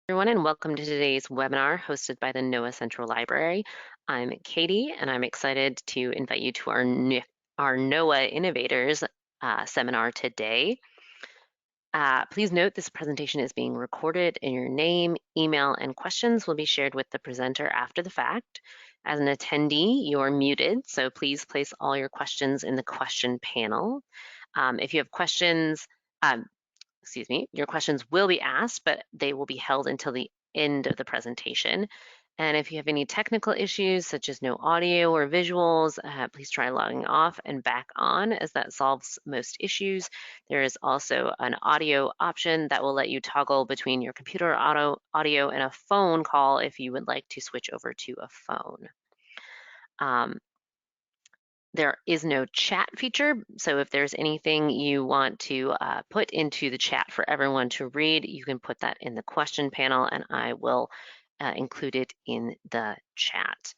Everyone, and welcome to today's webinar hosted by the NOAA Central Library. I'm Katie, and I'm excited to invite you to our NOAA Innovators seminar today. Please note this presentation is being recorded, and your name, email, and questions will be shared with the presenter after the fact. As an attendee, you're muted, so please place all your questions in the question panel. If you have questions, your questions will be asked, but they will be held until the end of the presentation. And if you have any technical issues, such as no audio or visuals, please try logging off and back on, as that solves most issues. There is also an audio option that will let you toggle between your computer audio and a phone call if you would like to switch over to a phone. There is no chat feature, so if there's anything you want to put into the chat for everyone to read, you can put that in the question panel and I will include it in the chat.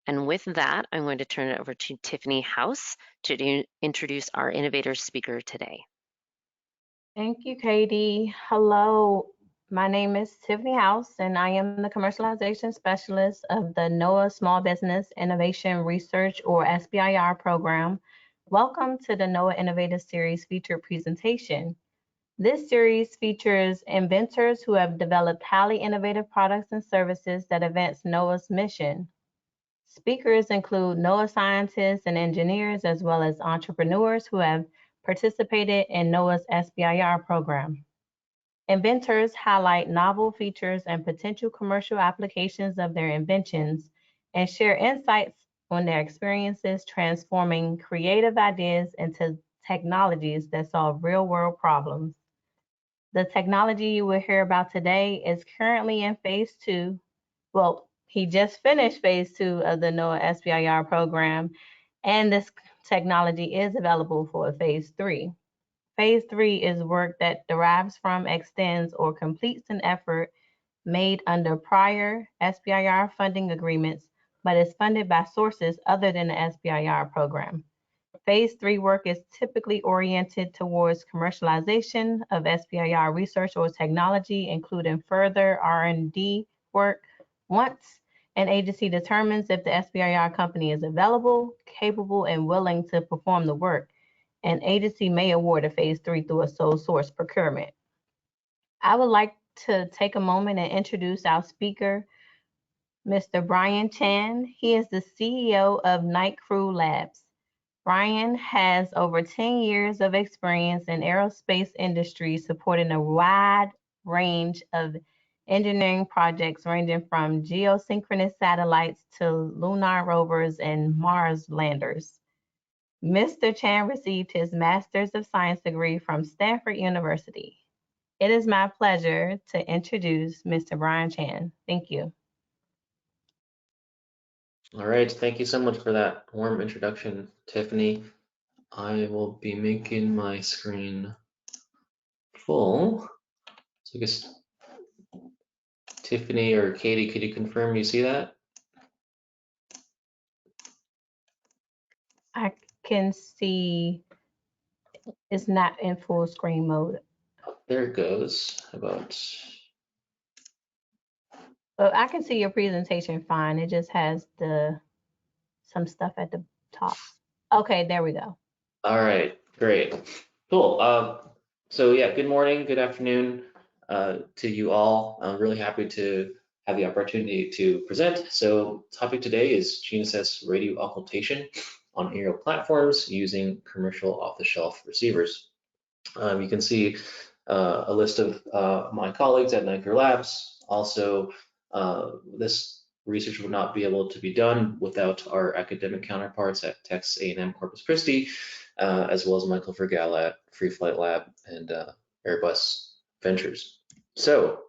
And with that, I'm going to turn it over to Tiffany House to introduce our innovator speaker today. Thank you, Katie. Hello, my name is Tiffany House, and I am the Commercialization Specialist of the NOAA Small Business Innovation Research, or SBIR program. Welcome to the NOAA Innovative Series featured presentation. This series features inventors who have developed highly innovative products and services that advance NOAA's mission. Speakers include NOAA scientists and engineers, as well as entrepreneurs who have participated in NOAA's SBIR program. Inventors highlight novel features and potential commercial applications of their inventions and share insights on their experiences transforming creative ideas into technologies that solve real-world problems. The technology you will hear about today is currently in phase 2. Well, he just finished phase 2 of the NOAA SBIR program, and this technology is available for phase 3. Phase 3 is work that derives from, extends, or completes an effort made under prior SBIR funding agreements, but is funded by sources other than the SBIR program. Phase 3 work is typically oriented towards commercialization of SBIR research or technology, including further R&D work once an agency determines if the SBIR company is available, capable, and willing to perform the work. An agency may award a phase 3 through a sole source procurement. I would like to take a moment and introduce our speaker, Mr. Bryan Chan. He is the CEO of Night Crew Labs. Bryan has over 10 years of experience in aerospace industry, supporting a wide range of engineering projects ranging from geosynchronous satellites to lunar rovers and Mars landers. Mr. Chan received his Master's of Science degree from Stanford University. It is my pleasure to introduce Mr. Bryan Chan. Thank you. All right, thank you so much for that warm introduction, Tiffany. I will be making my screen full. So I guess Tiffany or Katie, could you confirm you see that? I can see it's not in full screen mode. There it goes. How about? Well, I can see your presentation fine. It just has some stuff at the top. Okay, there we go. All right, great, cool. So yeah, good morning, good afternoon to you all. I'm really happy to have the opportunity to present. So topic today is GNSS radio occultation on aerial platforms using commercial off-the-shelf receivers. You can see a list of my colleagues at Night Crew Labs. Also, this research would not be able to be done without our academic counterparts at Texas A&M Corpus Christi, as well as Michael Vergala at Free Flight Lab and Airbus Ventures. So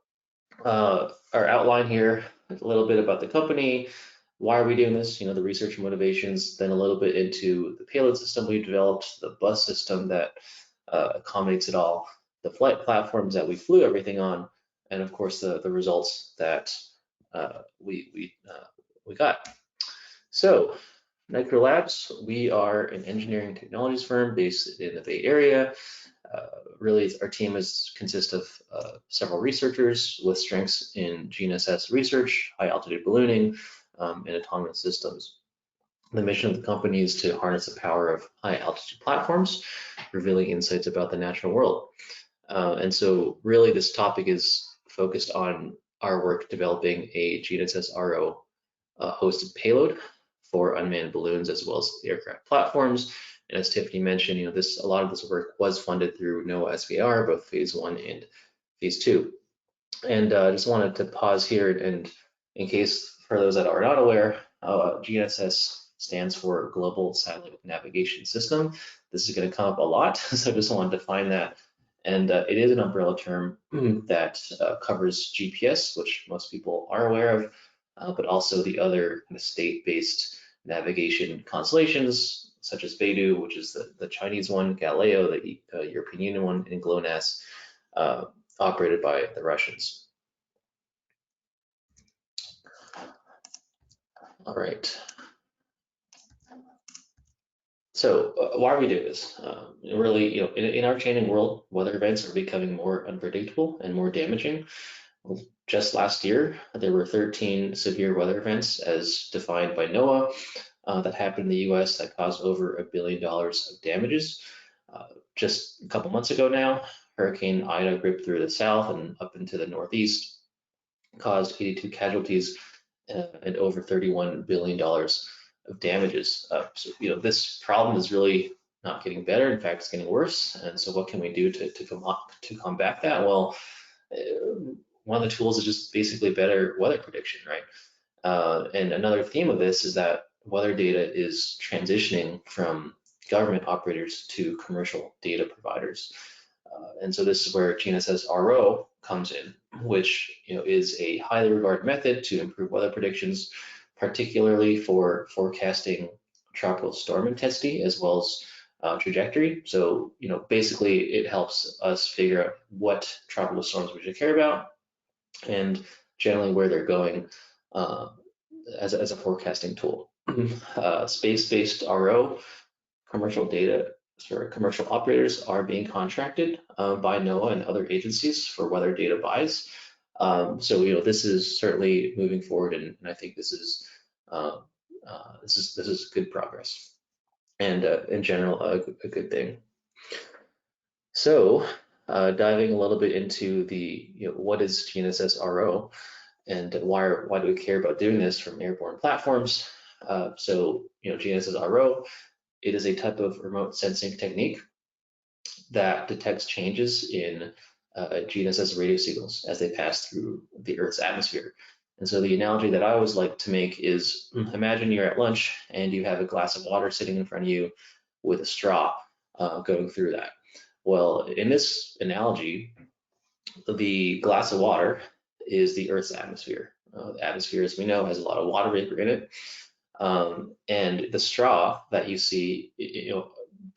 our outline here, a little bit about the company, why are we doing this, the research motivations, then a little bit into the payload system we developed, the bus system that accommodates it all, the flight platforms that we flew everything on, and of course the results that we got. So Night Crew Labs, we are an engineering technologies firm based in the Bay Area. Really, our team consists of several researchers with strengths in GNSS research, high altitude ballooning, and autonomous systems. The mission of the company is to harness the power of high altitude platforms, revealing insights about the natural world. And so really this topic is focused on our work developing a GNSS RO hosted payload for unmanned balloons as well as aircraft platforms. And as Tiffany mentioned, a lot of this work was funded through NOAA SVR, both phase 1 and phase 2. And I just wanted to pause here, and in case for those that are not aware, GNSS stands for Global Satellite Navigation System. This is going to come up a lot, so I just wanted to define that. And it is an umbrella term that covers GPS, which most people are aware of, but also the other kind of state-based navigation constellations, such as Beidou, which is the Chinese one, Galileo, the European Union one, and GLONASS, operated by the Russians. All right. So why are we doing this? Really, in our changing world, weather events are becoming more unpredictable and more damaging. Just last year, there were 13 severe weather events as defined by NOAA that happened in the US that caused over $1 billion of damages. Just a couple months ago now, Hurricane Ida ripped through the south and up into the northeast, caused 82 casualties and over $31 billion of damages. So, this problem is really not getting better. In fact, it's getting worse. And so what can we do to combat that? Well, one of the tools is just basically better weather prediction, right? And another theme of this is that weather data is transitioning from government operators to commercial data providers. And so this is where GNSS RO comes in, which is a highly regarded method to improve weather predictions, particularly for forecasting tropical storm intensity as well as trajectory. So basically it helps us figure out what tropical storms we should care about and generally where they're going as a forecasting tool. Space-based RO commercial operators are being contracted by NOAA and other agencies for weather data buys. So this is certainly moving forward, and I think this is good progress, and in general a good thing. So diving a little bit into the what is GNSS RO and why do we care about doing this from airborne platforms? So GNSS RO, it is a type of remote sensing technique that detects changes in GNSS radio signals as they pass through the Earth's atmosphere. And so the analogy that I always like to make is, imagine you're at lunch and you have a glass of water sitting in front of you with a straw going through that. Well, in this analogy, the glass of water is the Earth's atmosphere. The atmosphere, as we know, has a lot of water vapor in it. And the straw that you see,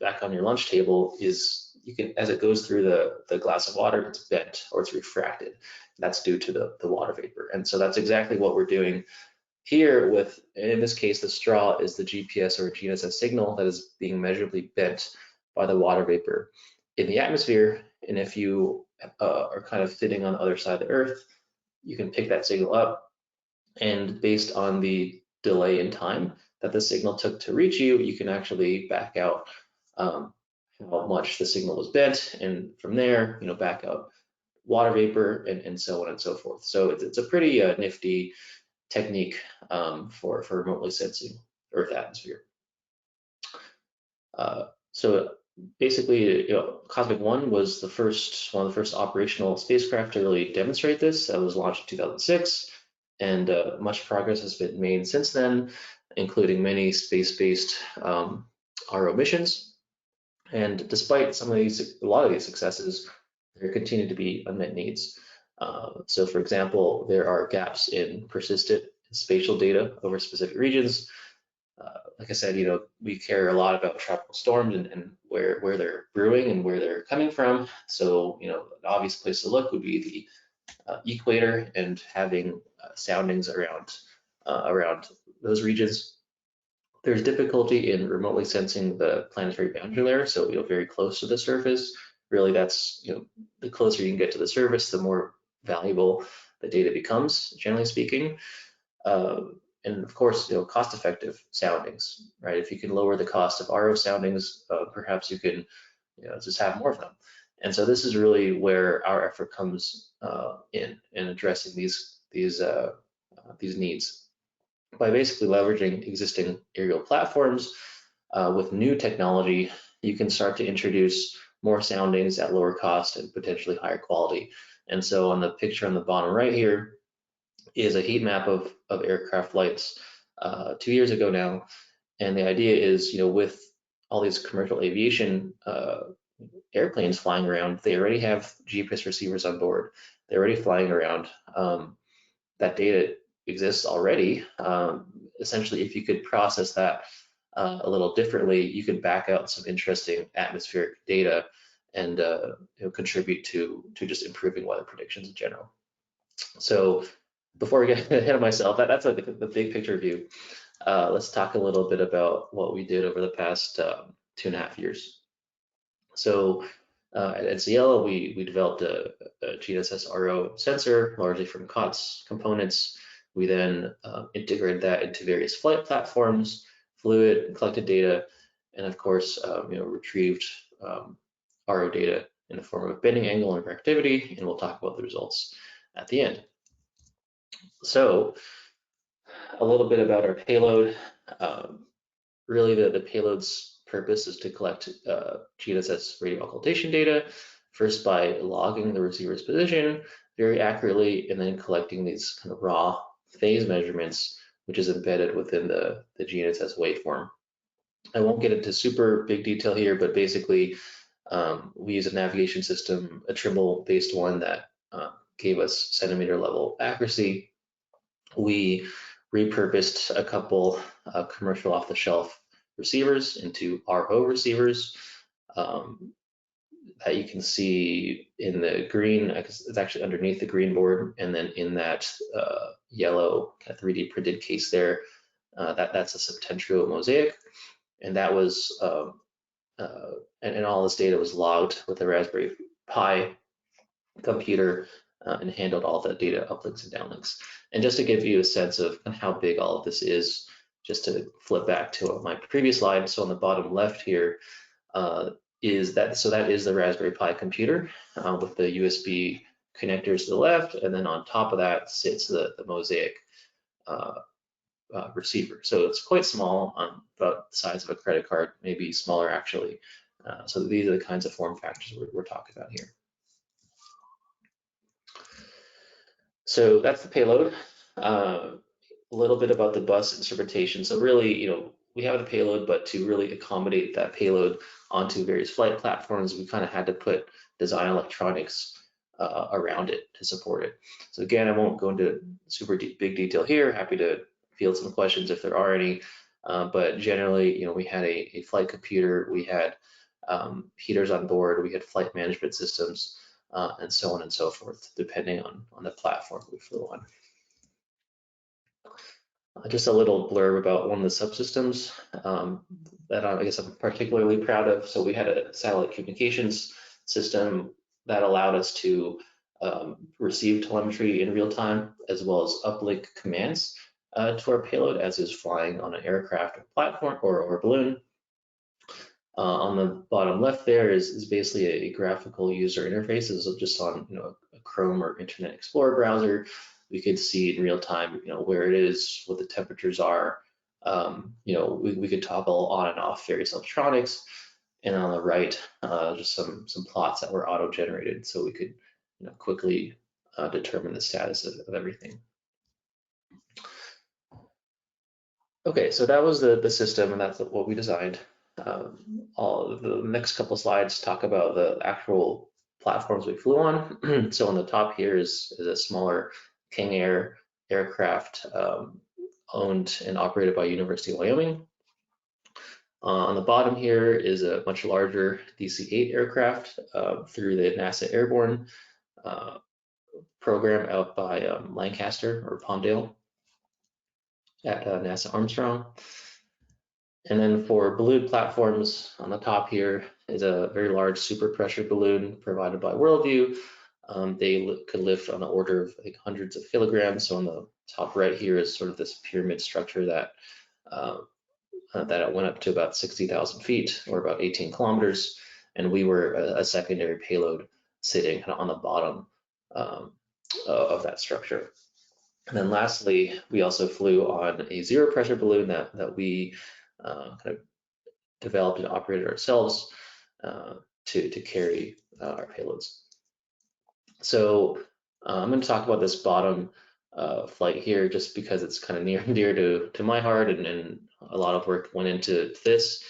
back on your lunch table is, as it goes through the glass of water, it's bent or it's refracted. That's due to the water vapor. And so that's exactly what we're doing here with, in this case, the straw is the GPS or GNSS signal that is being measurably bent by the water vapor in the atmosphere. And if you are kind of sitting on the other side of the Earth, you can pick that signal up, and based on the delay in time that the signal took to reach you, you can actually back out how much the signal was bent, and from there, back out water vapor and so on and so forth. So it's a pretty nifty technique for remotely sensing Earth atmosphere. So basically, Cosmic 1 was one of the first operational spacecraft to really demonstrate this. That was launched in 2006, and much progress has been made since then, including many space-based RO missions. And despite a lot of these successes, there continue to be unmet needs. So for example, there are gaps in persistent spatial data over specific regions. Like I said, we care a lot about tropical storms and where they're brewing and where they're coming from. So, an obvious place to look would be the equator and having soundings around those regions. There's difficulty in remotely sensing the planetary boundary layer, so very close to the surface, really that's, the closer you can get to the surface, the more valuable the data becomes, generally speaking. And of course, cost-effective soundings, right? If you can lower the cost of RO soundings, perhaps you can, just have more of them. And so this is really where our effort comes in addressing these needs by basically leveraging existing aerial platforms with new technology. You can start to introduce more soundings at lower cost and potentially higher quality. And so on the picture on the bottom right here is a heat map of aircraft flights 2 years ago now. And the idea is, with all these commercial aviation airplanes flying around, they already have GPS receivers on board. They're already flying around. That data exists already. Essentially, if you could process that a little differently, you could back out some interesting atmospheric data and contribute to just improving weather predictions in general. So before we get ahead of myself, that's like the big picture view. Let's talk a little bit about what we did over the past 2.5 years. So at Cielo, we developed a GNSS RO sensor, largely from COTS components. We then integrated that into various flight platforms, flew it, collected data, and of course, retrieved RO data in the form of bending angle and refractivity, and we'll talk about the results at the end. So a little bit about our payload. Really, the payload's purpose is to collect GNSS radio occultation data, first by logging the receiver's position very accurately, and then collecting these kind of raw phase measurements, which is embedded within the GNSS waveform. I won't get into super big detail here, but basically, we use a navigation system, a Trimble-based one that gave us centimeter level accuracy. We repurposed a couple commercial off-the-shelf receivers into RO receivers that you can see in the green. It's actually underneath the green board, and then in that yellow kind of 3D printed case there, that's a Septentrio mosaic, and that was and all this data was logged with a Raspberry Pi computer and handled all the data uplinks and downlinks. And just to give you a sense of how big all of this is, just to flip back to my previous slide. So on the bottom left here is that, so that is the Raspberry Pi computer with the USB connectors to the left, and then on top of that sits the Mosaic receiver. So it's quite small, about the size of a credit card, maybe smaller actually. So these are the kinds of form factors we're talking about here. So that's the payload. A little bit about the bus instrumentation. So really, we have the payload, but to really accommodate that payload onto various flight platforms, we kind of had to design electronics around it to support it. So again, I won't go into super big detail here. Happy to field some questions if there are any. But generally, we had a flight computer, we had heaters on board, we had flight management systems, and so on and so forth, depending on the platform we flew on. Just a little blurb about one of the subsystems that I guess I'm particularly proud of. So we had a satellite communications system that allowed us to receive telemetry in real time, as well as uplink commands to our payload as is flying on an aircraft or platform or balloon. On the bottom left there is basically a graphical user interface. This is just on a Chrome or Internet Explorer browser. We could see in real time, where it is, what the temperatures are. We could toggle on and off various electronics. And on the right, just some plots that were auto-generated, so we could quickly determine the status of everything. Okay, so that was the system, and that's what we designed. All of the next couple of slides talk about the actual platforms we flew on. So on the top here is a smaller King Air aircraft owned and operated by University of Wyoming. On the bottom here is a much larger DC8 aircraft through the NASA Airborne program out by Lancaster or Palmdale at NASA Armstrong. And then for balloon platforms on the top here is a very large super pressure balloon provided by Worldview. They could lift on the order of, I think, hundreds of kilograms. So on the top right here is sort of this pyramid structure that that went up to about 60,000 feet, or about 18 kilometers. And we were a secondary payload sitting kind of on the bottom of that structure. And then lastly, we also flew on a zero pressure balloon that we kind of developed and operated ourselves to carry our payloads. So I'm going to talk about this bottom flight here just because it's kind of near and dear to my heart, and a lot of work went into this.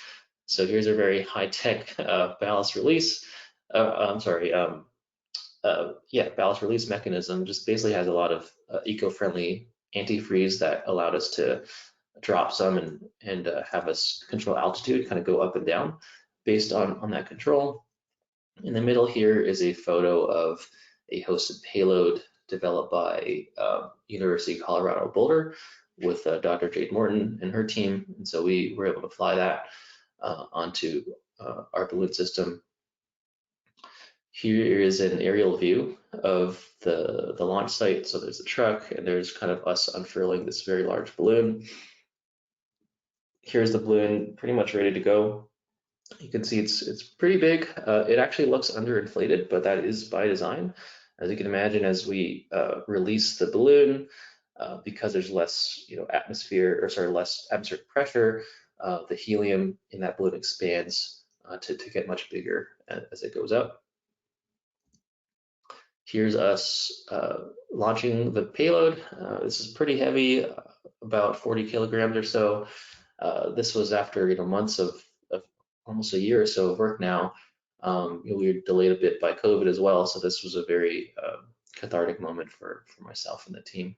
So here's a very high-tech ballast release. Ballast release mechanism. Just basically has a lot of eco-friendly antifreeze that allowed us to drop some and have us control altitude, kind of go up and down based on that control. In the middle here is a photo of a hosted payload developed by University of Colorado Boulder with Dr. Jade Morton and her team. And so we were able to fly that onto our balloon system. Here is an aerial view of the launch site. So there's a truck and there's kind of us unfurling this very large balloon. Here's the balloon pretty much ready to go. You can see it's pretty big. It actually looks underinflated, but that is by design. As you can imagine, as we release the balloon, because there's less, less atmospheric pressure, the helium in that balloon expands to get much bigger as it goes up. Here's us launching the payload. This is pretty heavy, about 40 kilograms or so. This was after months of almost a year or so of work now. We were delayed a bit by COVID as well, so this was a very cathartic moment for myself and the team.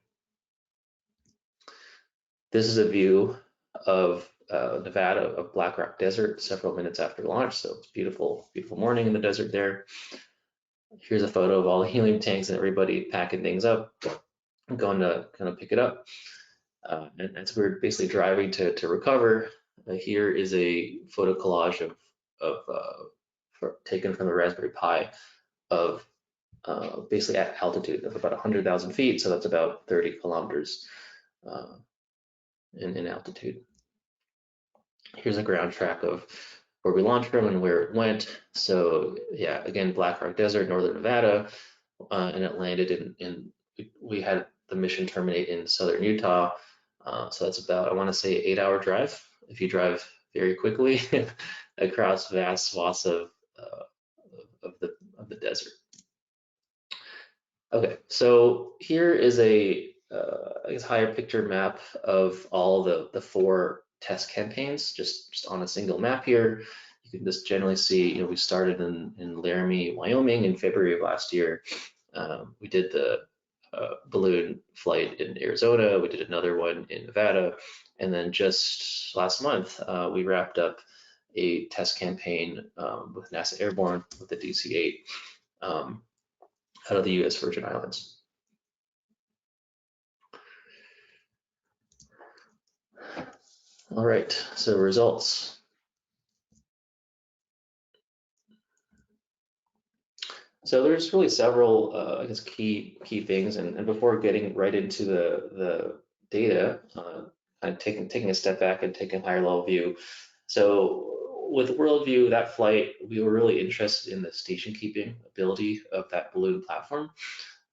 This is a view of Nevada, of Black Rock Desert, several minutes after launch. So it's beautiful, beautiful morning in the desert there. Here's a photo of all the helium tanks and everybody packing things up. I'm going to kind of pick it up. And so we're basically driving to recover. Here is a photo collage taken from the Raspberry Pi of basically at altitude of about 100,000 feet. So that's about 30 kilometers in altitude. Here's a ground track of where we launched from and where it went. So yeah, again, Black Rock Desert, northern Nevada, and it landed we had the mission terminate in southern Utah. So that's about, I want to say, 8-hour drive if you drive very quickly across vast swaths of the desert. Okay, so here is a I guess higher picture map of all the 4 test campaigns just on a single map here. You can just generally see, we started in Laramie, Wyoming in February of last year. We did the balloon flight in Arizona. We did another one in Nevada. And then just last month, we wrapped up a test campaign with NASA Airborne with the DC8 out of the US Virgin Islands. All right, so results. So there's really several, I guess, key things, and before getting right into the data, kind of taking a step back and taking a higher level view. So with Worldview, that flight, we were really interested in the station keeping ability of that balloon platform,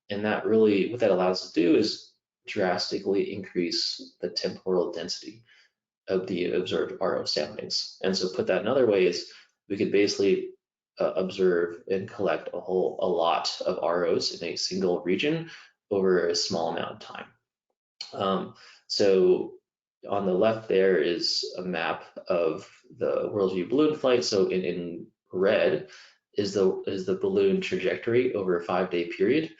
and that really, what that allows us to do is drastically increase the temporal density of the observed RO soundings. And so put that in other ways, we could basically observe and collect a lot of ROs in a single region over a small amount of time. So on the left there is a map of the Worldview balloon flight. So in red is the balloon trajectory over a 5-day period,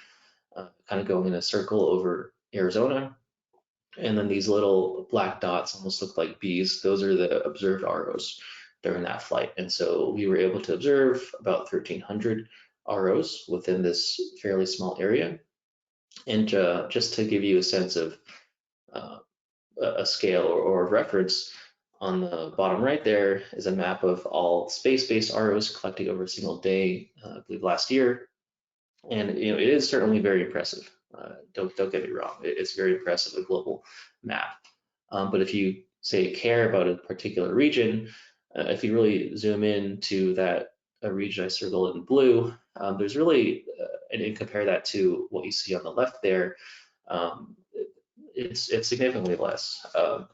kind of going in a circle over Arizona. And then these little black dots almost look like bees. Those are the observed ROs during that flight. And so we were able to observe about 1,300 ROs within this fairly small area. And just to give you a sense of a scale or a reference, on the bottom right there is a map of all space-based ROs collected over a single day, I believe last year. And it is certainly very impressive. Don't get me wrong, it's very impressive, a global map. But if you say care about a particular region, if you really zoom in to that a region I circled in blue, there's really, and compare that to what you see on the left there, it's significantly less.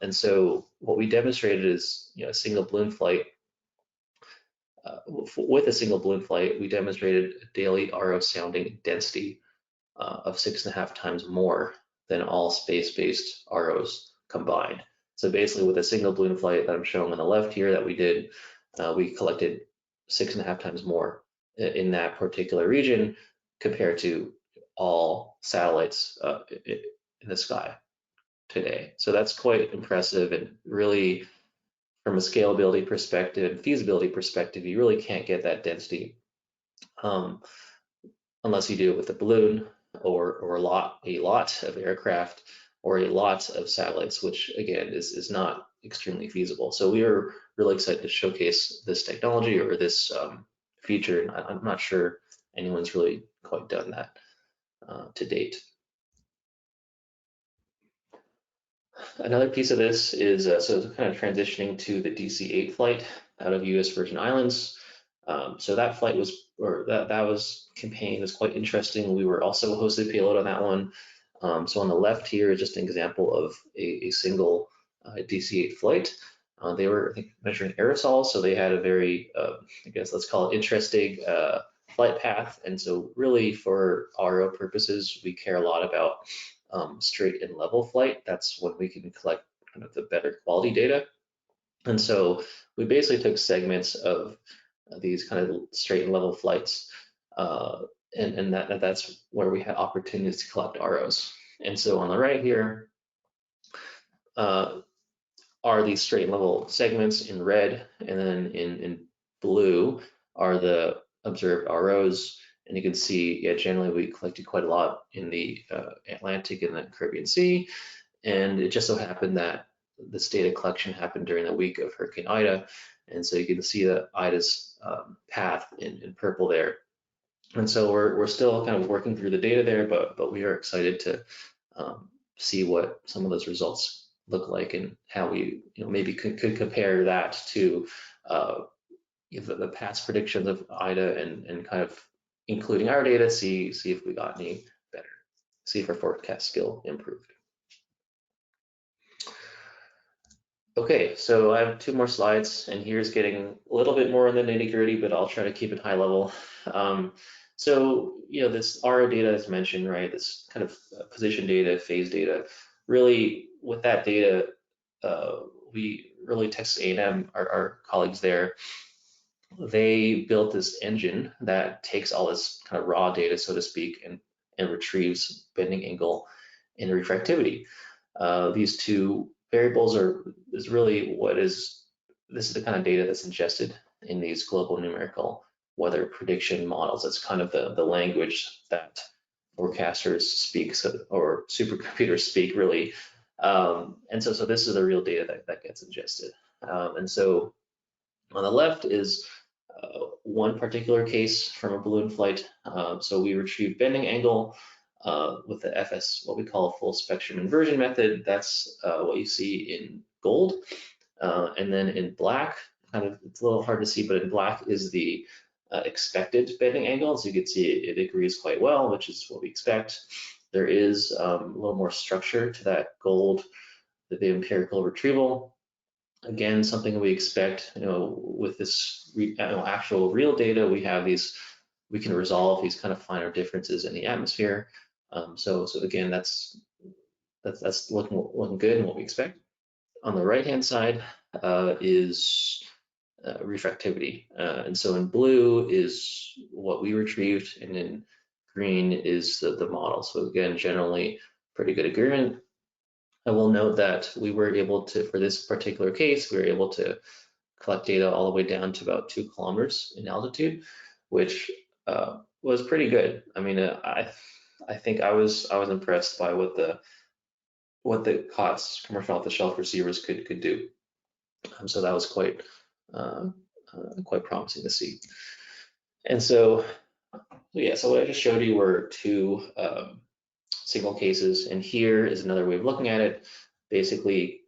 And so what we demonstrated is, a single balloon flight. With a single balloon flight, we demonstrated a daily RO sounding density of 6.5 times more than all space-based ROs combined. So basically, with a single balloon flight that I'm showing on the left here that we did, we collected 6.5 times more in that particular region compared to all satellites in the sky today. So that's quite impressive, and really, from a scalability perspective and feasibility perspective, you really can't get that density unless you do it with a balloon or a lot of aircraft or a lot of satellites, which again is not extremely feasible. So we are really excited to showcase this technology or this feature, and I'm not sure anyone's really quite done that to date. Another piece of this is, so kind of transitioning to the DC8 flight out of US Virgin Islands. So that flight was, or that was campaign was quite interesting. We were also hosted payload on that one. So on the left here is just an example of a single DC8 flight. They were, I think, measuring aerosols, so they had a very, I guess let's call it interesting flight path. And so really for RO purposes, we care a lot about straight and level flight. That's when we can collect kind of the better quality data. And so we basically took segments of these kind of straight and level flights, and that's where we had opportunities to collect ROs. And so on the right here are these straight and level segments in red, and then in blue are the observed ROs. And you can see, yeah, generally we collected quite a lot in the Atlantic and the Caribbean Sea. And it just so happened that this data collection happened during the week of Hurricane Ida. And so you can see the Ida's path in purple there. And so we're still kind of working through the data there, but we are excited to see what some of those results look like and how we maybe could compare that to the past predictions of Ida and kind of including our data, see if we got any better, see if our forecast skill improved. Okay, so I have 2 more slides, and here's getting a little bit more on the nitty-gritty, but I'll try to keep it high level. So this RO data as mentioned, right? This kind of position data, phase data. Really, with that data, we really Texas A&M, our colleagues there, they built this engine that takes all this kind of raw data, so to speak, and retrieves bending angle and refractivity. These 2 variables is really this is the kind of data that's ingested in these global numerical weather prediction models. That's kind of the language that forecasters speak, or supercomputers speak, really. And so this is the real data that gets ingested. And so on the left is one particular case from a balloon flight. So we retrieved bending angle with the FS, what we call a full spectrum inversion method. That's what you see in gold. And then in black, kind of, it's a little hard to see, but in black is the expected bending angle. So you can see it agrees quite well, which is what we expect. There is a little more structure to that gold, the empirical retrieval. Again, something we expect, with this actual real data, we can resolve these kind of finer differences in the atmosphere. So again, that's looking good and what we expect. On the right-hand side is refractivity. And so in blue is what we retrieved, and in green is the model. So again, generally pretty good agreement. I will note that we were able to, for this particular case, we were able to collect data all the way down to about 2 kilometers in altitude, which was pretty good. I mean, I think I was impressed by what the COTS, commercial off-the-shelf receivers could do. So that was quite promising to see. And so yeah, so what I just showed you were two signal cases, and here is another way of looking at it, basically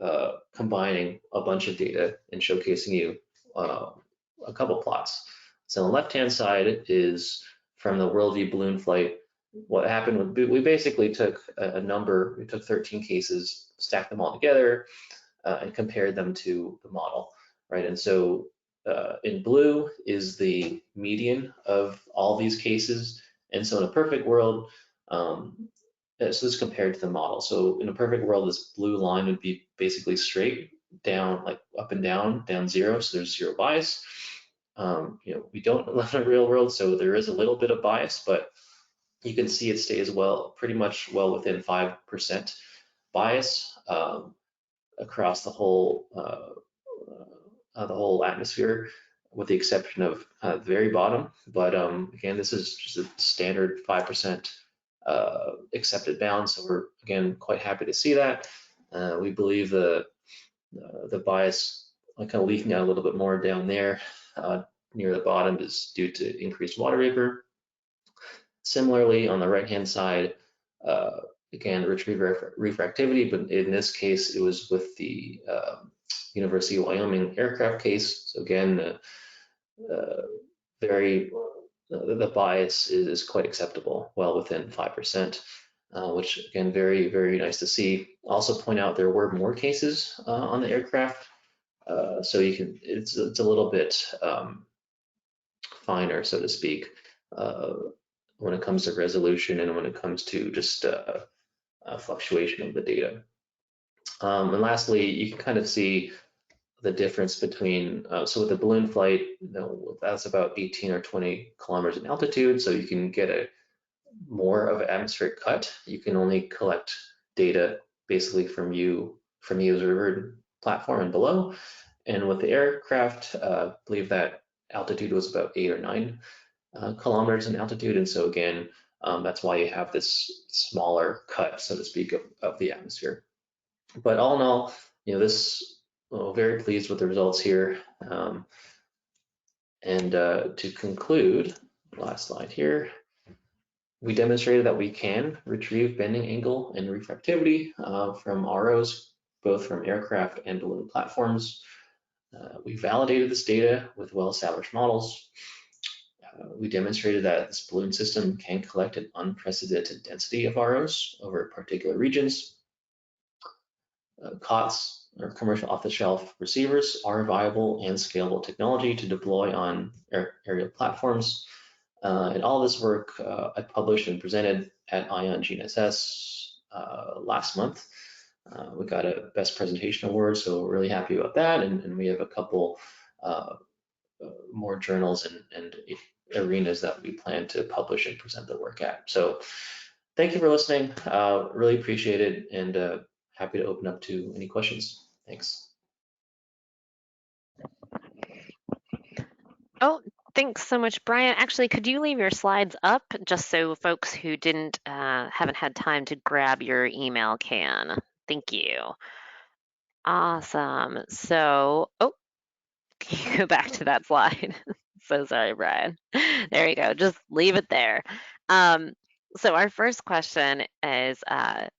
combining a bunch of data and showcasing you a couple plots. So on the left-hand side is from the Worldview balloon flight. What happened, we basically took a number, we took 13 cases, stacked them all together, and compared them to the model, right? And so in blue is the median of all these cases. And so in a perfect world, so this is compared to the model. So in a perfect world, this blue line would be basically straight down, like up and down zero. So there's zero bias. We don't live in a real world, so there is a little bit of bias, but you can see it stays pretty much well within 5% bias across the whole atmosphere, with the exception of the very bottom. But again, this is just a standard 5% accepted bound, so we're again quite happy to see that. We believe the bias kind of leaking out a little bit more down there near the bottom is due to increased water vapor. Similarly, on the right-hand side, again, rich refractivity, but in this case, it was with the University of Wyoming aircraft case. So again, the bias is quite acceptable, well within 5%, which again, very, very nice to see. Also point out there were more cases on the aircraft. So it's a little bit finer, so to speak, when it comes to resolution and when it comes to just fluctuation of the data. And lastly, you can kind of see the difference between, so with the balloon flight, that's about 18 or 20 kilometers in altitude, so you can get more of an atmospheric cut. You can only collect data basically from you observer platform and below. And with the aircraft, I believe that altitude was about 8 or 9 kilometers in altitude, and so again, that's why you have this smaller cut, so to speak, of the atmosphere. But all in all, very pleased with the results here. And to conclude, last slide here, we demonstrated that we can retrieve bending angle and refractivity from ROs, both from aircraft and balloon platforms. We validated this data with well-established models. We demonstrated that this balloon system can collect an unprecedented density of ROs over particular regions. COTS, or commercial off-the-shelf receivers, are viable and scalable technology to deploy on aerial platforms. And all this work I published and presented at ION GNSS last month. We got a Best Presentation Award, so we're really happy about that. And we have a couple more journals and arenas that we plan to publish and present the work at. So thank you for listening. Really appreciate it, and happy to open up to any questions. Thanks. Oh, thanks so much, Brian. Actually, could you leave your slides up just so folks who haven't had time to grab your email can? Thank you. Awesome. So, can you go back to that slide? So sorry, Brian. There you go. Just leave it there. So our first question is, I'm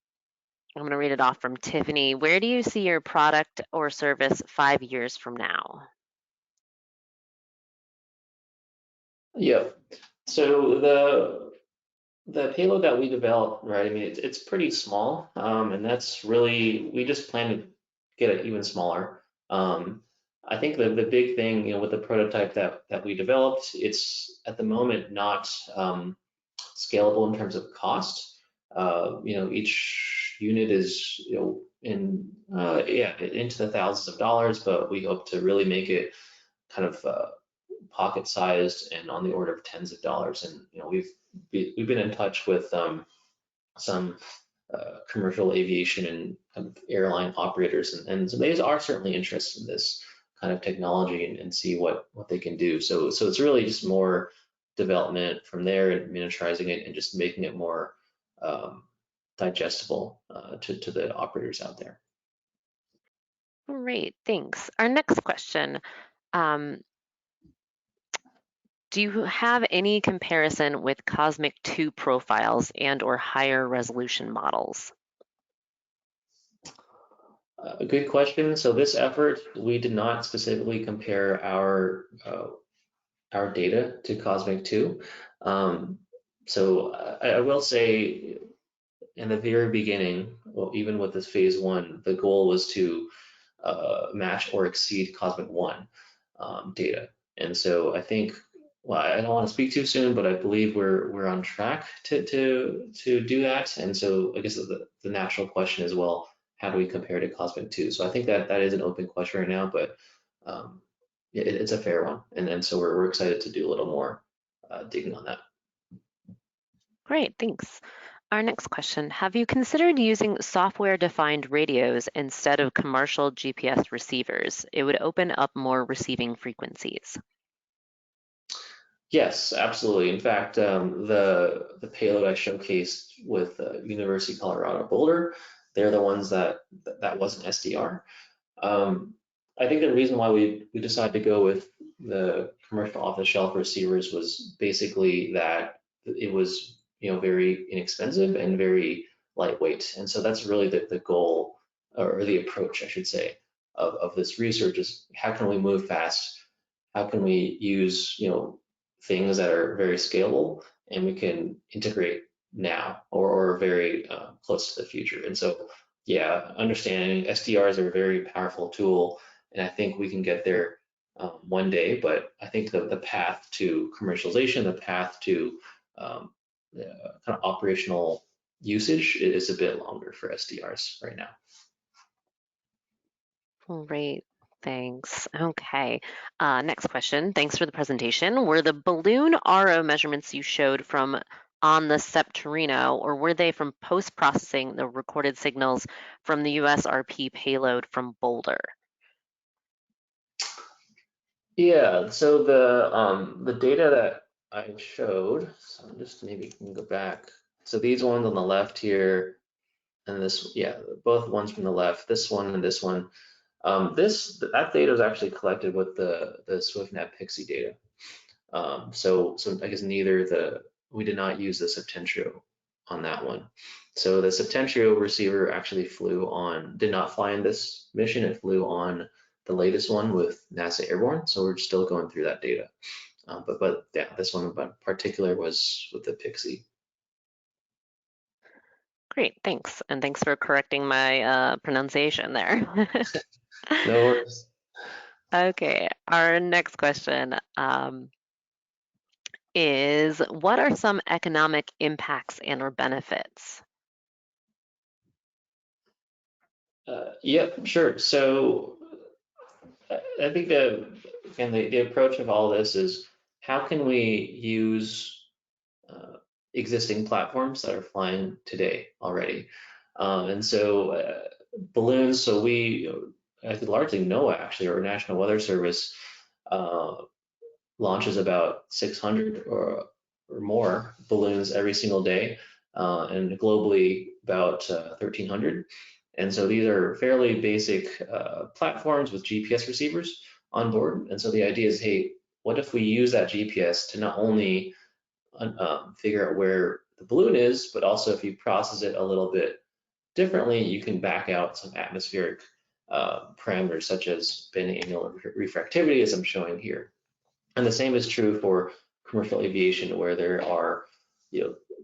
going to read it off from Tiffany. Where do you see your product or service 5 years from now? Yeah. So the payload that we developed, right? I mean, it's pretty small, and that's really, we just plan to get it even smaller. I think the big thing, with the prototype that we developed, it's at the moment not scalable in terms of cost. Each unit is into the thousands of dollars, but we hope to really make it kind of pocket-sized and on the order of tens of dollars. And we've been in touch with some commercial aviation and kind of airline operators, and so they are certainly interested in this kind of technology and see what they can do. So it's really just more development from there and miniaturizing it and just making it more digestible to the operators out there. Great, thanks. Our next question. Um, do you have any comparison with Cosmic 2 profiles and or higher resolution models? A good question. So this effort, we did not specifically compare our data to Cosmic 2. So I will say in the very beginning, well, even with this phase one, the goal was to match or exceed Cosmic 1 data. And so I think, well, I don't want to speak too soon, but I believe we're on track to do that. And so I guess the natural question is, well, how do we compare to Cosmic 2? So I think that is an open question right now, but um, it's a fair one. And so we're excited to do a little more digging on that. Great, thanks. Our next question, have you considered using software-defined radios instead of commercial GPS receivers? It would open up more receiving frequencies. Yes, absolutely. In fact, the payload I showcased with University of Colorado Boulder, they're the ones that wasn't SDR. I think the reason why we decided to go with the commercial off-the-shelf receivers was basically that it was very inexpensive and very lightweight, and so that's really the goal or the approach, I should say, of this research is how can we move fast, how can we use things that are very scalable and we can integrate now or very close to the future. And so yeah, understanding SDRs are a very powerful tool, and I think we can get there one day. But I think the path to commercialization, the path to kind of operational usage is a bit longer for SDRs right now. Great, thanks. Okay, next question. Thanks for the presentation. Were the balloon RO measurements you showed from on the Septerino, or were they from post-processing the recorded signals from the USRP payload from Boulder? Yeah, so the data that I showed, so just maybe can go back. So these ones on the left here, and this, yeah, both ones from the left, this one and this one. That data was actually collected with the SwiftNet Pixie data. So I guess we did not use the Septentrio on that one. So the Septentrio receiver actually did not fly in this mission. It flew on the latest one with NASA Airborne. So we're still going through that data. But yeah, this one in particular was with the Pixie. Great, thanks. And thanks for correcting my pronunciation there. No worries. Okay, our next question is, what are some economic impacts and or benefits? Yep, sure. So I think the approach of all this is how can we use existing platforms that are flying today already. And so balloons, so I think largely NOAA actually, or National Weather Service, launches about 600 or more balloons every single day, and globally about 1,300. And so these are fairly basic platforms with GPS receivers on board. And so the idea is, hey, what if we use that GPS to not only figure out where the balloon is, but also if you process it a little bit differently, you can back out some atmospheric parameters such as bending annular refractivity, as I'm showing here. And the same is true for commercial aviation, where there are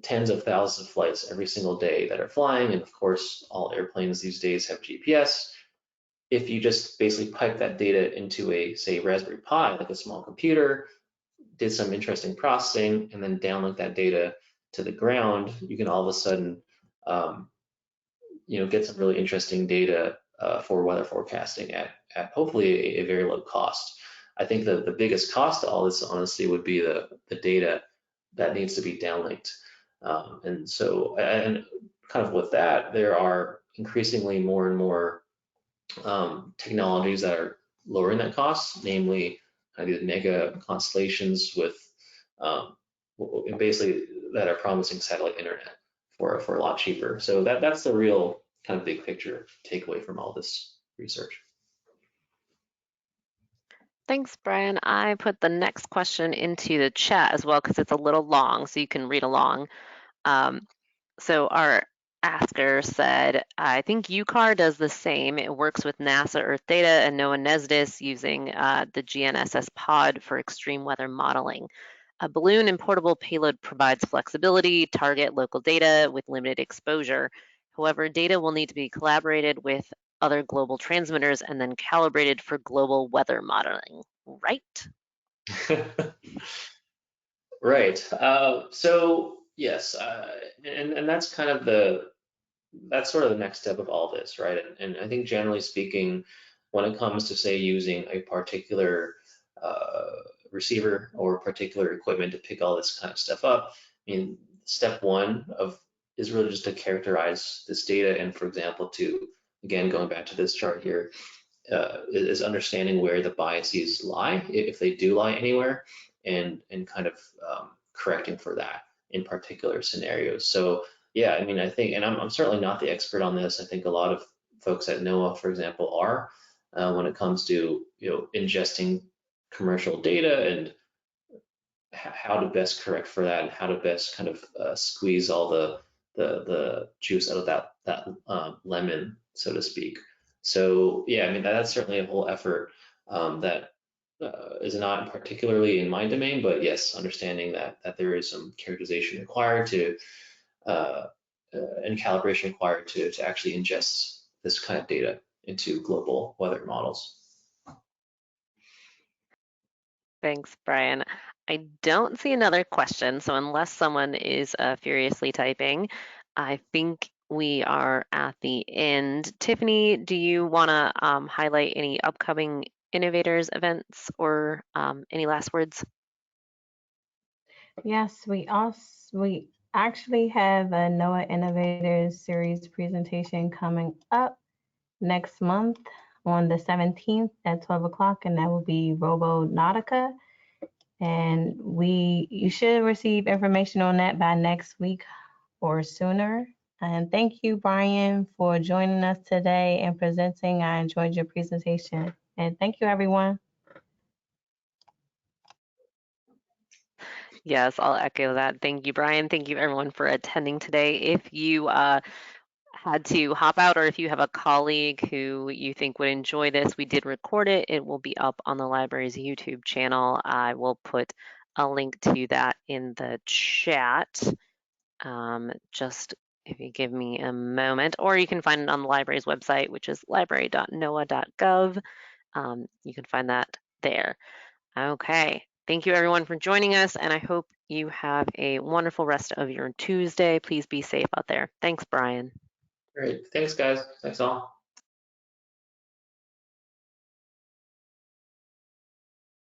tens of thousands of flights every single day that are flying, and of course all airplanes these days have GPS. If you just basically pipe that data into a, say, Raspberry Pi, like a small computer, did some interesting processing, and then download that data to the ground, you can all of a sudden get some really interesting data for weather forecasting at hopefully a very low cost. I think the biggest cost to all this, honestly, would be the data that needs to be downlinked. And kind of with that, there are increasingly more and more technologies that are lowering that cost, namely these mega constellations with basically that are promising satellite internet for a lot cheaper. So that's the real kind of big picture takeaway from all this research. Thanks, Brian. I put the next question into the chat as well because it's a little long, so you can read along. So our asker said, I think UCAR does the same. It works with NASA Earth Data and NOAA NESDIS using the GNSS pod for extreme weather modeling. A balloon and portable payload provides flexibility, target local data with limited exposure. However, data will need to be collaborated with other global transmitters and then calibrated for global weather modeling, right? Right. So yes, and that's kind of that's sort of the next step of all this, right? And I think generally speaking, when it comes to say using a particular receiver or particular equipment to pick all this kind of stuff up, I mean, step one of is really just to characterize this data, and for example, to again going back to this chart here, is understanding where the biases lie, if they do lie anywhere, and kind of correcting for that in particular scenarios. So yeah, I mean, I think, and I'm certainly not the expert on this. I think a lot of folks at NOAA, for example, are when it comes to ingesting commercial data and how to best correct for that and how to best kind of squeeze all the juice out of that lemon, so to speak. So yeah, I mean that's certainly a whole effort that is not particularly in my domain, but yes, understanding that there is some characterization required to uh, and calibration required to actually ingest this kind of data into global weather models. Thanks, Brian. I don't see another question, so unless someone is furiously typing, I think we are at the end. Tiffany, do you want to highlight any upcoming innovators events or any last words? Yes, we actually have a NOAA Innovators Series presentation coming up next month on the 17th at 12 o'clock, and that will be Robonautica. And you should receive information on that by next week or sooner. And thank you, Brian, for joining us today and presenting. I enjoyed your presentation. And thank you, everyone. Yes, I'll echo that. Thank you, Brian. Thank you, everyone, for attending today. If you had to hop out or if you have a colleague who you think would enjoy this, we did record it. It will be up on the library's YouTube channel. I will put a link to that in the chat. Just if you give me a moment, or you can find it on the library's website, which is library.noaa.gov. You can find that there. Okay. Thank you everyone for joining us, and I hope you have a wonderful rest of your Tuesday. Please be safe out there. Thanks, Brian. Great, thanks guys, thanks all.